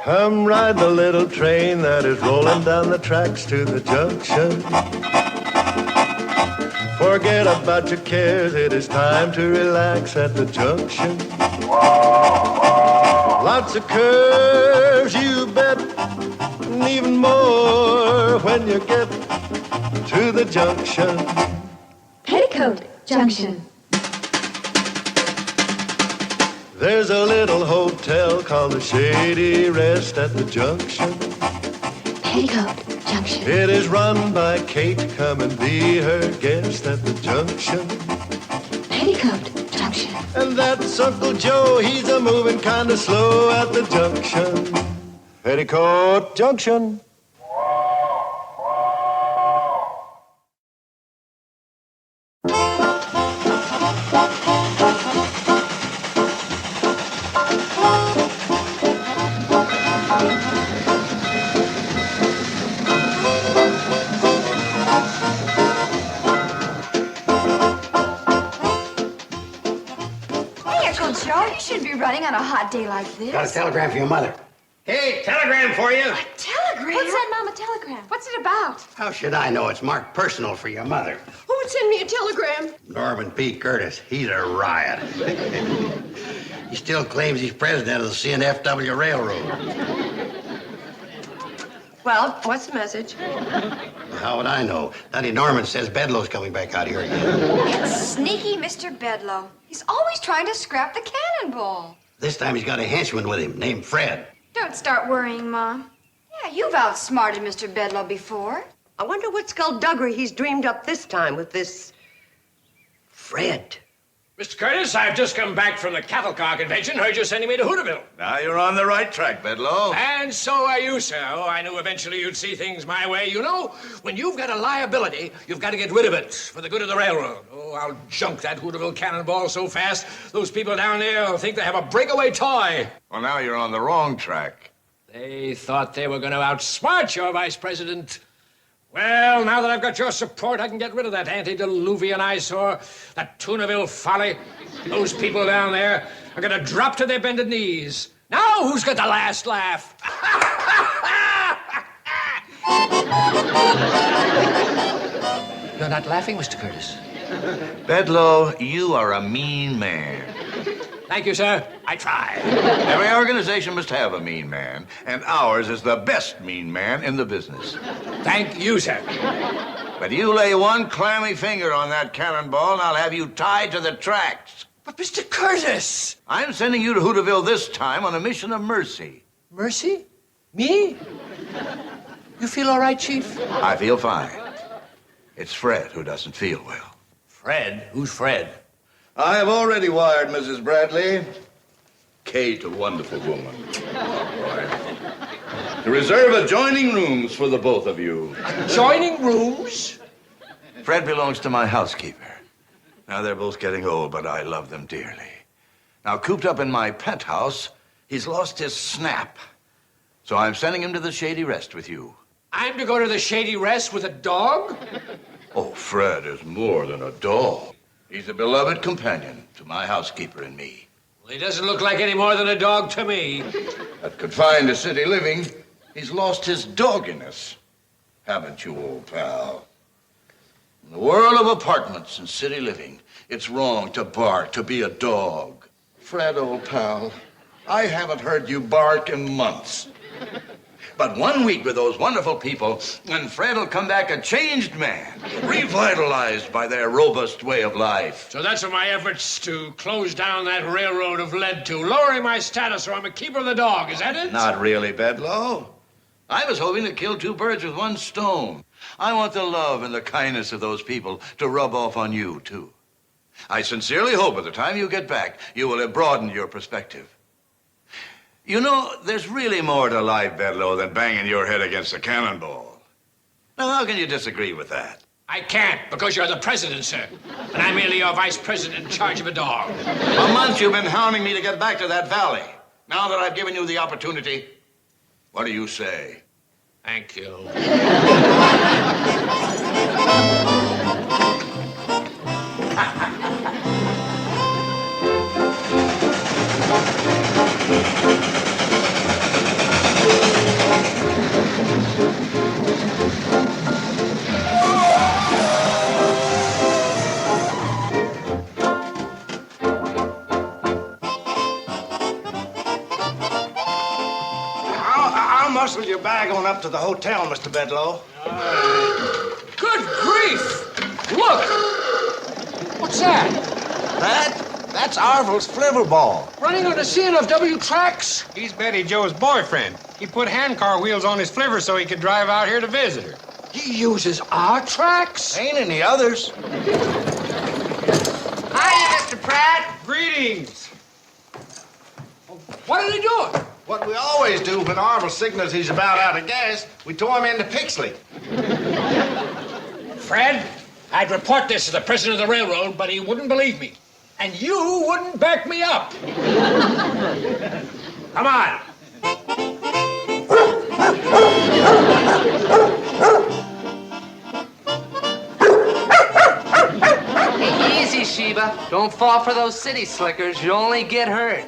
Come ride the little train that is rolling down the tracks to the junction. Forget about your cares, it is time to relax at the junction. Lots of curves, you bet, and even more when you get to the junction. Petticoat Junction. There's a little hotel called the Shady Rest at the junction. Petticoat Junction. It is run by Kate, come and be her guest at the junction. Petticoat Junction. And that's Uncle Joe, he's a moving kind of slow at the junction. Petticoat Junction. Running on a hot day like this. Got a telegram for your mother. Hey, telegram for you. A telegram? What's that, Mom, a telegram? What's it about? How should I know? It's marked personal for your mother. Who would send me a telegram? Norman P. Curtis. He's a riot. He still claims he's president of the CNFW Railroad. Well, what's the message? How would I know? Daddy Norman says Bedlow's coming back out here again. That sneaky Mr. Bedlow. He's always trying to scrap the cannonball. This time he's got a henchman with him named Fred. Don't start worrying, Mom. Yeah, you've outsmarted Mr. Bedlow before. I wonder what skullduggery he's dreamed up this time with this Fred. Mr. Curtis, I've just come back from the cattle car convention. Heard you're sending me to Hooterville. Now you're on the right track, Bedlow. And so are you, sir. Oh, I knew eventually you'd see things my way. You know, when you've got a liability, you've got to get rid of it for the good of the railroad. Oh, I'll junk that Hooterville cannonball so fast, those people down there will think they have a breakaway toy. Well, now you're on the wrong track. They thought they were going to outsmart your vice president. Well, now that I've got your support, I can get rid of that antediluvian eyesore, that Tunaville folly. Those people down there are going to drop to their bended knees. Now, who's got the last laugh? You're not laughing, Mr. Curtis. Bedlow, you are a mean man. Thank you, sir. I try. Every organization must have a mean man, and ours is the best mean man in the business. Thank you, sir. But you lay one clammy finger on that cannonball, and I'll have you tied to the tracks. But, Mr. Curtis! I'm sending you to Hooterville this time on a mission of mercy. Mercy? Me? You feel all right, Chief? I feel fine. It's Fred who doesn't feel well. Fred? Who's Fred? I have already wired Mrs. Bradley. Kate, a wonderful woman. To reserve adjoining rooms for the both of you. Adjoining rooms? Fred belongs to my housekeeper. Now, they're both getting old, but I love them dearly. Now, cooped up in my penthouse, he's lost his snap. So I'm sending him to the Shady Rest with you. I'm to go to the Shady Rest with a dog? Oh, Fred is more than a dog. He's a beloved companion to my housekeeper and me. Well, he doesn't look like any more than a dog to me. But confined to city living, he's lost his dogginess. Haven't you, old pal? In the world of apartments and city living, it's wrong to bark, to be a dog. Fred, old pal, I haven't heard you bark in months. But 1 week with those wonderful people, and Fred will come back a changed man, revitalized by their robust way of life. So that's what my efforts to close down that railroad have led to, lowering my status so I'm a keeper of the dog. Is that it? Not really, Bedlow. I was hoping to kill two birds with one stone. I want the love and the kindness of those people to rub off on you, too. I sincerely hope by the time you get back, you will have broadened your perspective. You know, there's really more to life, Bedlow, than banging your head against a cannonball. Now, how can you disagree with that? I can't, because you're the president, sir. And I'm merely your vice president in charge of a dog. For months you've been hounding me to get back to that valley. Now that I've given you the opportunity, what do you say? Thank you. muscle your bag on up to the hotel, Mr. Bedloe. Good grief! Look! What's that? That's Arvel's flivver ball. Running on the CNFW tracks? He's Betty Jo's boyfriend. He put handcar wheels on his flivver so he could drive out here to visit her. He uses our tracks? Ain't any others. Hi, Mr. Pratt. Greetings. What are they doing? What we always do when Arvel signals he's about out of gas, we tow him into Pixley. Fred, I'd report this to the president of the railroad, but he wouldn't believe me. And you wouldn't back me up. Come on. Hey, easy, Sheba. Don't fall for those city slickers. You'll only get hurt.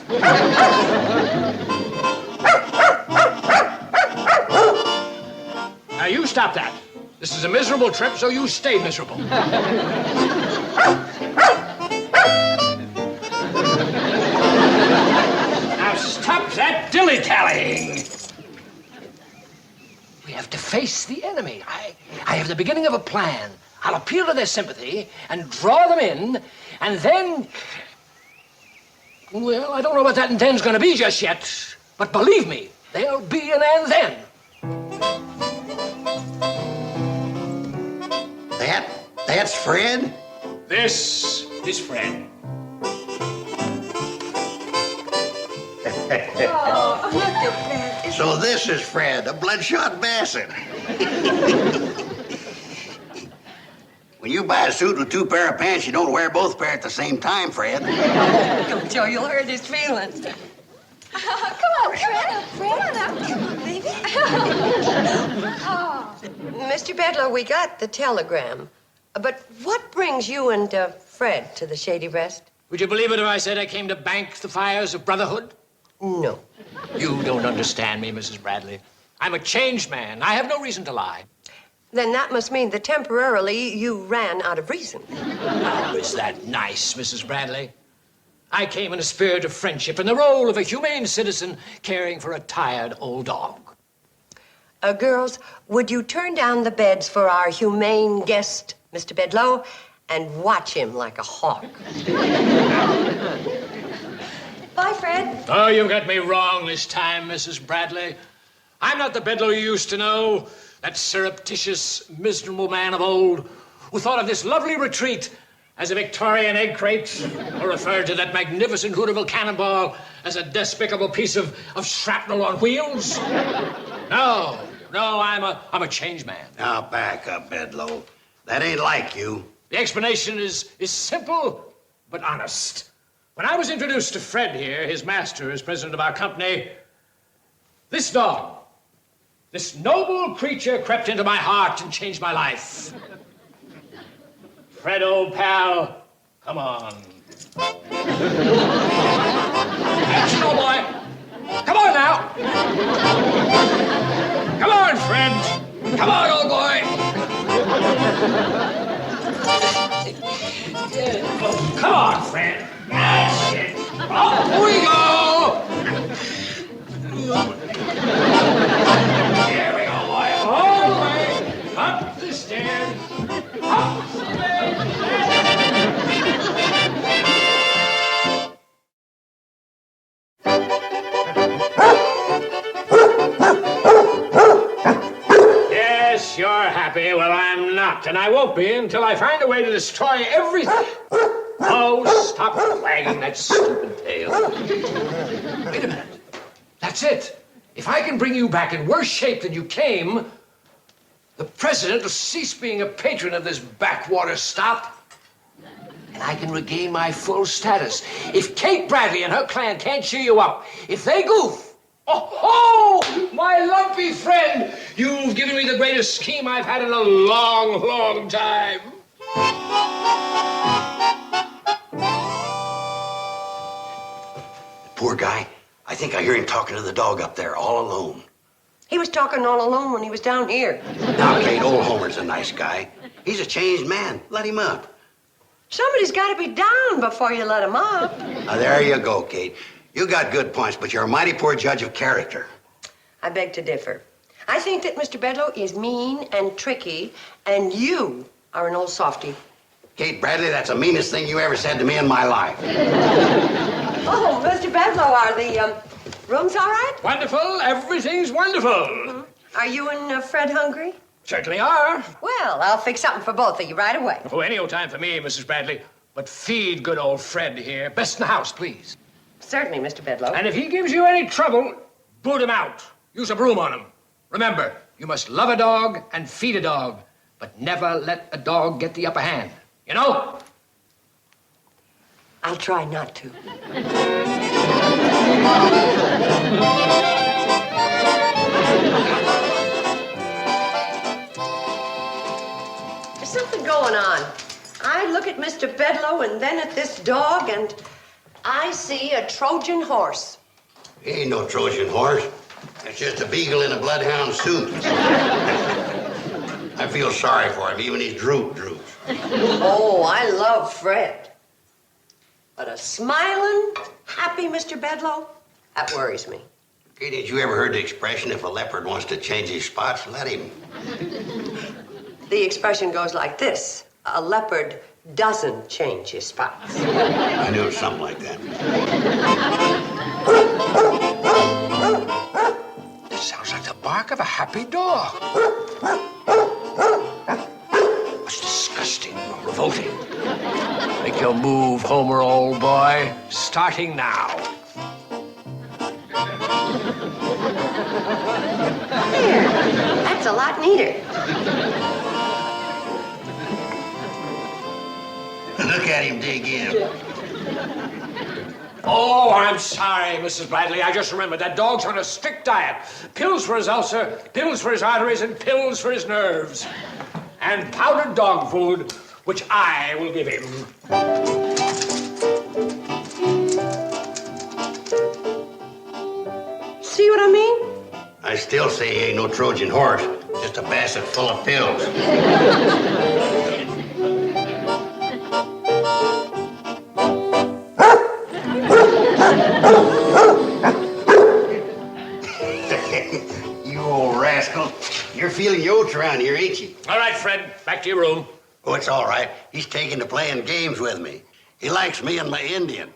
Now, you stop that. This is a miserable trip, so you stay miserable. Now, stop that dilly-dallying. We have to face the enemy. I have the beginning of a plan. I'll appeal to their sympathy and draw them in, and then... Well, I don't know what that and then's gonna be just yet, but believe me, there'll be an and then. That's Fred? This is Fred. Oh, look at that. So this is Fred, a bloodshot bastard. When you buy a suit with 2 pair of pants, you don't wear both pair at the same time, Fred. Don't Joe, you'll hurt his feelings. Come on, Fred. Fred, come on, baby. Mr. Bedloe, we got the telegram. But what brings you and Fred to the Shady Rest? Would you believe it if I said I came to bank the fires of brotherhood? No. You don't understand me, Mrs. Bradley. I'm a changed man. I have no reason to lie. Then that must mean that temporarily you ran out of reason. How is that nice, Mrs. Bradley? I came in a spirit of friendship in the role of a humane citizen caring for a tired old dog. Girls, would you turn down the beds for our humane guest, Mr. Bedloe, and watch him like a hawk? Bye, Fred. Oh, you got me wrong this time, Mrs. Bradley. I'm not the Bedloe you used to know, that surreptitious, miserable man of old who thought of this lovely retreat as a Victorian egg crate, or referred to that magnificent Woodell cannonball as a despicable piece of shrapnel on wheels. No, I'm a changed man. Now, back up, Bedloe. That ain't like you. The explanation is simple, but honest. When I was introduced to Fred here, his master, as president of our company, this dog, this noble creature crept into my heart and changed my life. Fred, old pal, come on. Action, old boy. Come on now. Come on, Fred. Come on, old boy. Come on, Fred. That's it. Up we go. Here we go, boy. All the way up the stairs. Up the stairs. Yes, you're happy. Well, I'm not, and I won't be until I find a way to destroy everything. Oh, stop wagging that stupid tail. Wait a minute. That's it. If I can bring you back in worse shape than you came, the president will cease being a patron of this backwater stop, and I can regain my full status. If Kate Bradle and her clan can't cheer you up, if they goof, oh, my lumpy friend, you've given me the greatest scheme I've had in a long, long time. Poor guy. I think I hear him talking to the dog up there, all alone. He was talking all alone when he was down here. Now, Kate, old Homer's a nice guy. He's a changed man. Let him up. Somebody's got to be down before you let him up. Now, there you go, Kate. You got good points, but you're a mighty poor judge of character. I beg to differ. I think that Mr. Bedloe is mean and tricky, and you are an old softy. Kate Bradley, that's the meanest thing you ever said to me in my life. Oh, Mr. Bedloe, are the rooms all right? Wonderful. Everything's wonderful. Mm-hmm. Are you and Fred hungry? Certainly are. Well, I'll fix something for both of you right away. Oh, any old time for me, Mrs. Bradley. But feed good old Fred here. Best in the house, please. Certainly, Mr. Bedloe. And if he gives you any trouble, boot him out. Use a broom on him. Remember, you must love a dog and feed a dog, but never let a dog get the upper hand. You know? I'll try not to. There's something going on. I look at Mr. Bedloe and then at this dog, and I see a Trojan horse. He ain't no Trojan horse. It's just a beagle in a bloodhound suit. I feel sorry for him. Even his droops. Oh, I love Fred. But a smiling, happy Mr. Bedloe, that worries me. Kate, ain't you ever heard the expression, if a leopard wants to change his spots, let him? The expression goes like this. A leopard doesn't change his spots. I knew it was something like that. This sounds like the bark of a happy dog. That's disgusting, revolting. Make your move, Homer, old boy. Starting now. There. That's a lot neater. Look at him dig in. Oh, I'm sorry, Mrs. Bradley. I just remembered that dog's on a strict diet. Pills for his ulcer, pills for his arteries, and pills for his nerves. And powdered dog food, which I will give him. See what I mean? I still say he ain't no Trojan horse, just a basket full of pills. You old rascal. You're feeling your oats around here, ain't you? All right, Fred, back to your room. Oh, it's all right. He's taking to playing games with me. He likes me and my Indian.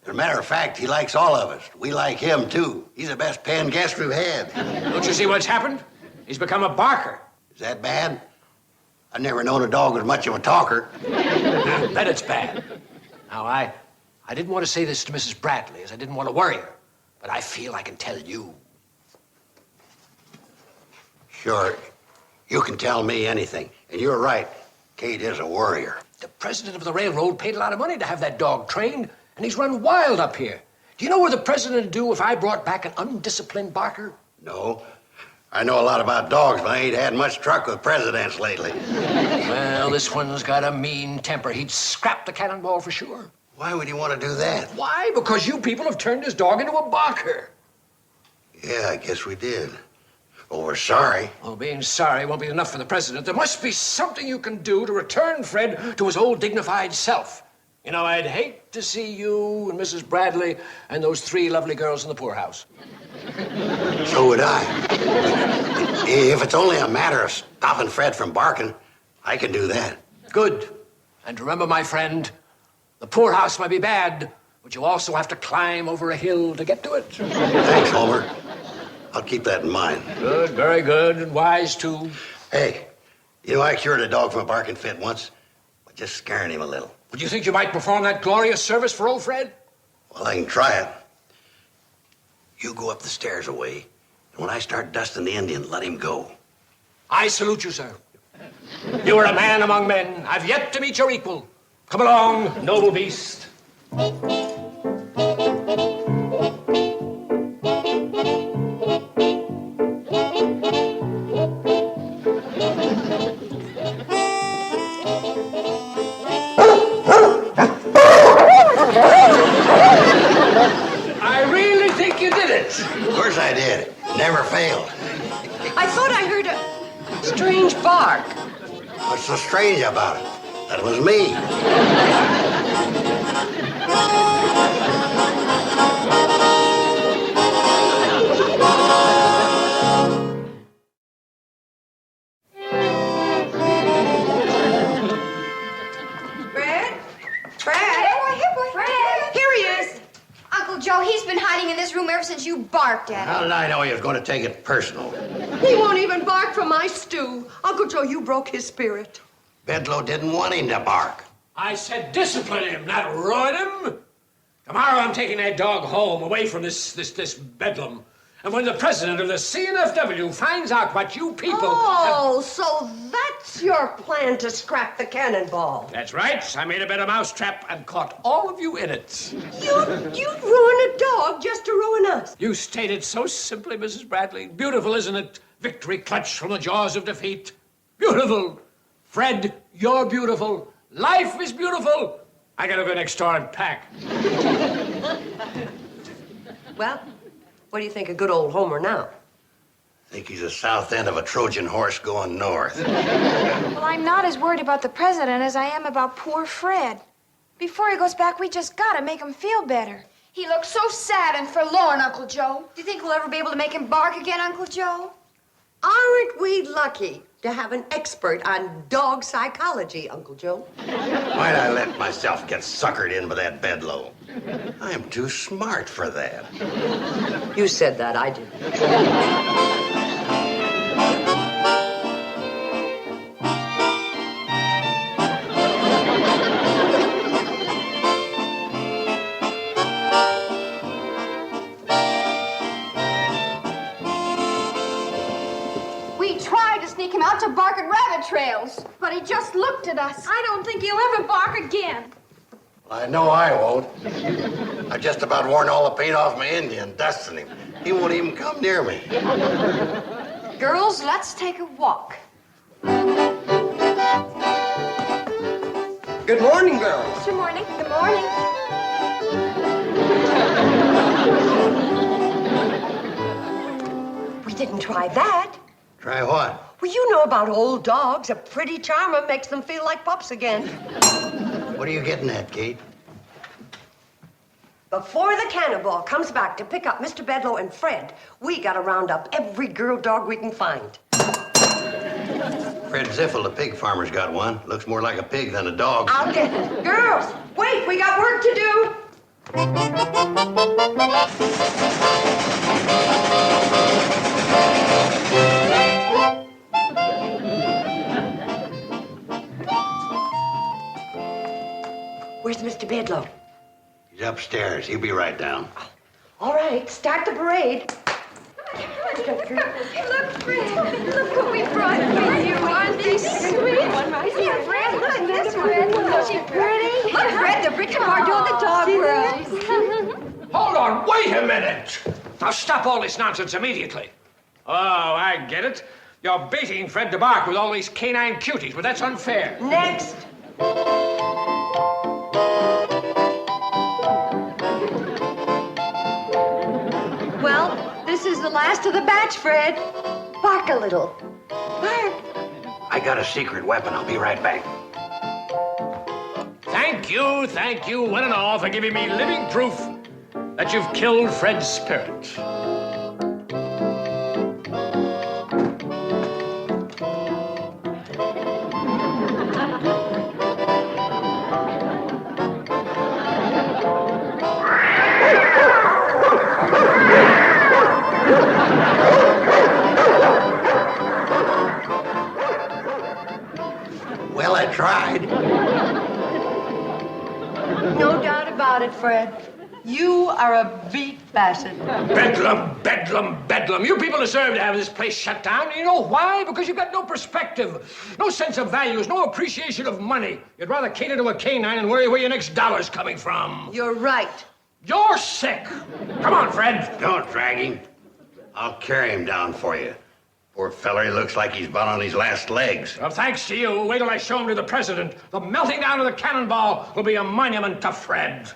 As a matter of fact, he likes all of us. We like him, too. He's the best paying guest we've had. Don't you see what's happened? He's become a barker. Is that bad? I've never known a dog was much of a talker. I bet it's bad. Now, I didn't want to say this to Mrs. Bradley, as I didn't want to worry her. But I feel I can tell you. Sure. You can tell me anything. And you're right. Kate is a worrier. The president of the railroad paid a lot of money to have that dog trained, and he's run wild up here. Do you know what the president would do if I brought back an undisciplined barker? No. I know a lot about dogs, but I ain't had much truck with presidents lately. Well, this one's got a mean temper. He'd scrap the cannonball for sure. Why would he want to do that? Why? Because you people have turned his dog into a barker. Yeah, I guess we did. Well, we're sorry. Well, being sorry won't be enough for the president. There must be something you can do to return Fred to his old dignified self. You know, I'd hate to see you and Mrs. Bradley and those 3 lovely girls in the poorhouse. So would I. If it's only a matter of stopping Fred from barking, I can do that. Good. And remember, my friend, the poorhouse might be bad, but you also have to climb over a hill to get to it. Thanks, Homer. I'll keep that in mind. Good, very good, and wise, too. Hey, you know, I cured a dog from a barking fit once, by just scaring him a little. Would you think you might perform that glorious service for old Fred? Well, I can try it. You go up the stairs away, and when I start dusting the Indian, let him go. I salute you, sir. You are a man among men. I've yet to meet your equal. Come along, noble beast. I really think you did it. Of course I did. Never failed. I thought I heard a strange bark. What's so strange about it? That was me. Joe, he's been hiding in this room ever since you barked at How him. did I know he was going to take it personal? He won't even bark for my stew. Uncle Joe, you broke his spirit. Bedloe didn't want him to bark. I said discipline him, not ruin him. Tomorrow I'm taking that dog home, away from this bedlam. And when the president of the CNFW finds out what you people... Oh, so that's your plan to scrap the cannonball. That's right. I made a better mousetrap and caught all of you in it. You'd ruin a dog just to ruin us. You stated so simply, Mrs. Bradley. Beautiful, isn't it? Victory clutched from the jaws of defeat. Beautiful. Fred, you're beautiful. Life is beautiful. I gotta go next door and pack. Well, what do you think of good old Homer now? I think he's the south end of a Trojan horse going north. Well, I'm not as worried about the president as I am about poor Fred. Before he goes back, we just gotta make him feel better. He looks so sad and forlorn, Uncle Joe. Do you think we'll ever be able to make him bark again, Uncle Joe? Aren't we lucky to have an expert on dog psychology, Uncle Joe? Why'd I let myself get suckered in by that Bedloe? I am too smart for that. You said that, I did. Him out to bark at rabbit trails, but he just looked at us. I don't think he'll ever bark again. I know I won't. I just about worn all the paint off my Indian, dusting him. He won't even come near me. Girls, let's take a walk. Good morning, girls. Good morning. Good morning. We didn't try that. Try what? Well, you know about old dogs. A pretty charmer makes them feel like pups again. What are you getting at, Kate? Before the cannonball comes back to pick up Mr. Bedloe and Fred, we gotta round up every girl dog we can find. Fred Ziffel, the pig farmer's got one. Looks more like a pig than a dog. I'll get it. Girls, wait, we got work to do. Where's Mr. Bedloe? He's upstairs. He'll be right down. All right, start the parade. Look, Fred. Look what we brought for you. Aren't they sweet? Here, Fred. Look, this one. Isn't she pretty? Look, Fred, the British are doing the dog world. Hold on, wait a minute. Now stop all this nonsense immediately. Oh, I get it. You're baiting Fred to bark with all these canine cuties, but that's unfair. Next. Well, this is the last of the batch, Fred. Bark a little. Bark. I got a secret weapon. I'll be right back. Thank you, one and all, for giving me living proof that you've killed Fred's spirit. Well, I tried. No doubt about it, Fred. You are a beat basset. Bedlam, bedlam, bedlam. You people deserve to have this place shut down. You know why? Because you've got no perspective, no sense of values, no appreciation of money. You'd rather cater to a canine and worry where your next dollar's coming from. You're right. You're sick. Come on, Fred. Don't drag him. I'll carry him down for you. Poor feller, he looks like he's about on his last legs. Well, thanks to you. Wait till I show him to the president. The melting down of the cannonball will be a monument to Fred.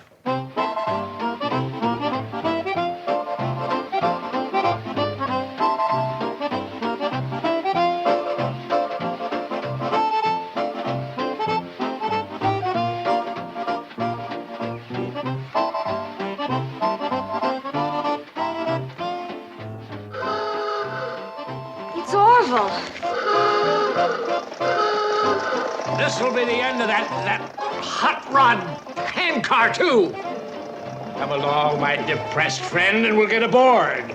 It's Orville. This will be the end of that hot rod hand car, too. Come along, my depressed friend, and we'll get aboard.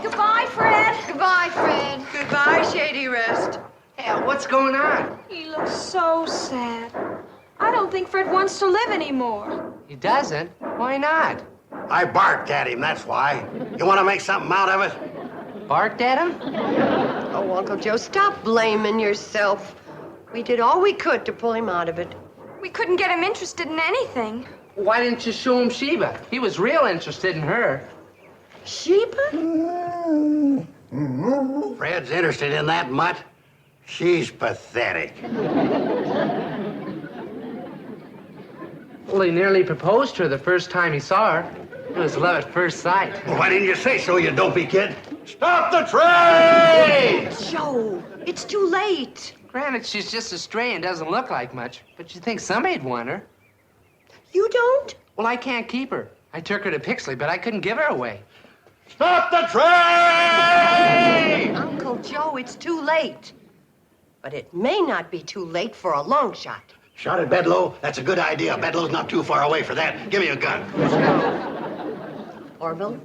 Goodbye, Fred. Goodbye, Fred. Goodbye, Shady Rest. Hey, what's going on? He looks so sad. I don't think Fred wants to live anymore. He doesn't? Why not? I barked at him, that's why. You want to make something out of it? Barked at him? Oh, Uncle Joe, stop blaming yourself. We did all we could to pull him out of it. We couldn't get him interested in anything. Why didn't you show him Sheba? He was real interested in her. Sheba? Fred's interested in that mutt? She's pathetic. Well, he nearly proposed to her the first time he saw her. It was love at first sight. Well, why didn't you say so, you dopey kid? Stop the train! Joe, it's too late. Granted, she's just a stray and doesn't look like much, but you think somebody'd want her. You don't? Well, I can't keep her. I took her to Pixley, but I couldn't give her away. Stop the train! Uncle Joe, it's too late. But it may not be too late for a long shot. Shot at Bedloe? That's a good idea. Bedloe's not too far away for that. Give me a gun. Orville,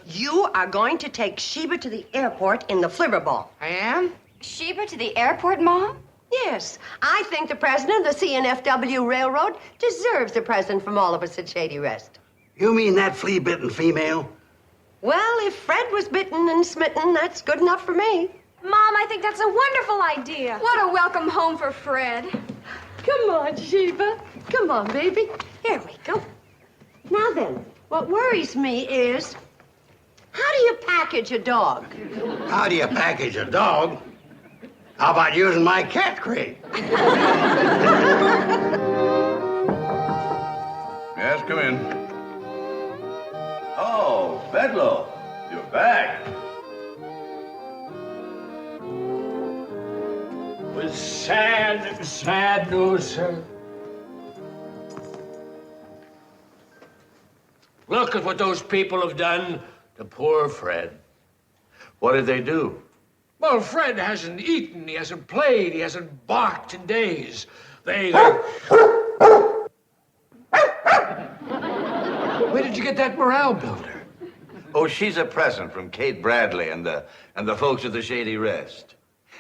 you are going to take Sheba to the airport in the flivver ball. I am? Sheba to the airport, Mom? Yes, I think the president of the CNFW Railroad deserves a present from all of us at Shady Rest. You mean that flea-bitten female? Well, if Fred was bitten and smitten, that's good enough for me. Mom, I think that's a wonderful idea. What a welcome home for Fred. Come on, Sheba. Come on, baby. Here we go. Now then, what worries me is, how do you package a dog? How do you package a dog? How about using my cat crate? Yes, come in. Oh, Bedloe, you're back. With sad news, sir. Look at what those people have done to poor Fred. What did they do? Well, Fred hasn't eaten, he hasn't played, he hasn't barked in days. Where did you get that morale builder? Oh, she's a present from Kate Bradle and the folks at the Shady Rest.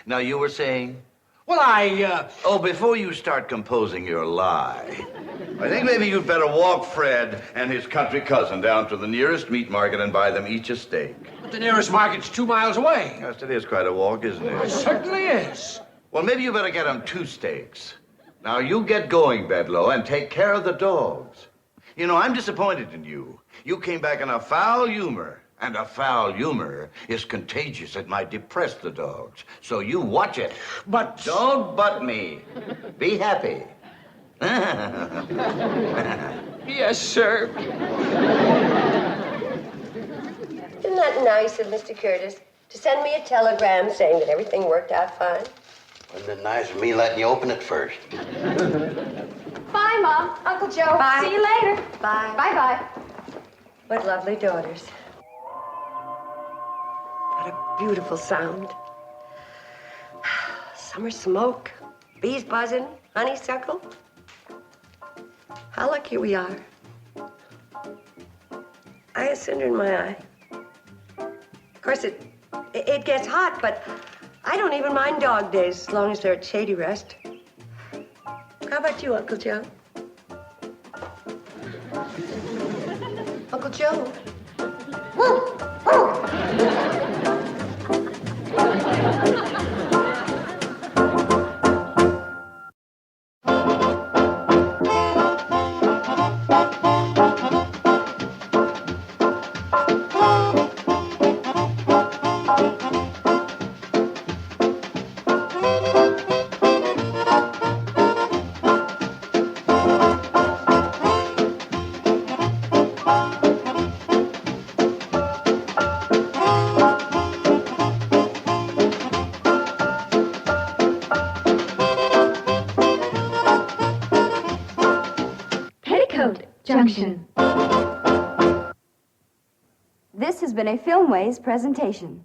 Now, you were saying? Well, Oh, before you start composing your lie, I think maybe you'd better walk Fred and his country cousin down to the nearest meat market and buy them each a steak. But the nearest market's 2 miles away. Yes, it is quite a walk, isn't It it? certainly is. Well, maybe you better get them 2 steaks. Now, you get going, Bedloe, and take care of the dogs. You know, I'm disappointed in you. You came back in a foul humor, and a foul humor is contagious. It might depress the dogs. So you watch it. But... Don't butt me. Be happy. Yes, sir. Isn't that nice of Mr. Curtis to send me a telegram saying that everything worked out fine? Wouldn't it nice of me letting you open it first? Bye, Mom. Uncle Joe. Bye. See you later. Bye. Bye-bye. What lovely daughters. What a beautiful sound. Summer smoke, bees buzzing, honeysuckle. How lucky we are. I have cinder in my eye. Of course, it gets hot, but I don't even mind dog days as long as they're at Shady Rest. How about you, Uncle Joe? Uncle Joe? Petticoat Junction. This has been a Filmways presentation.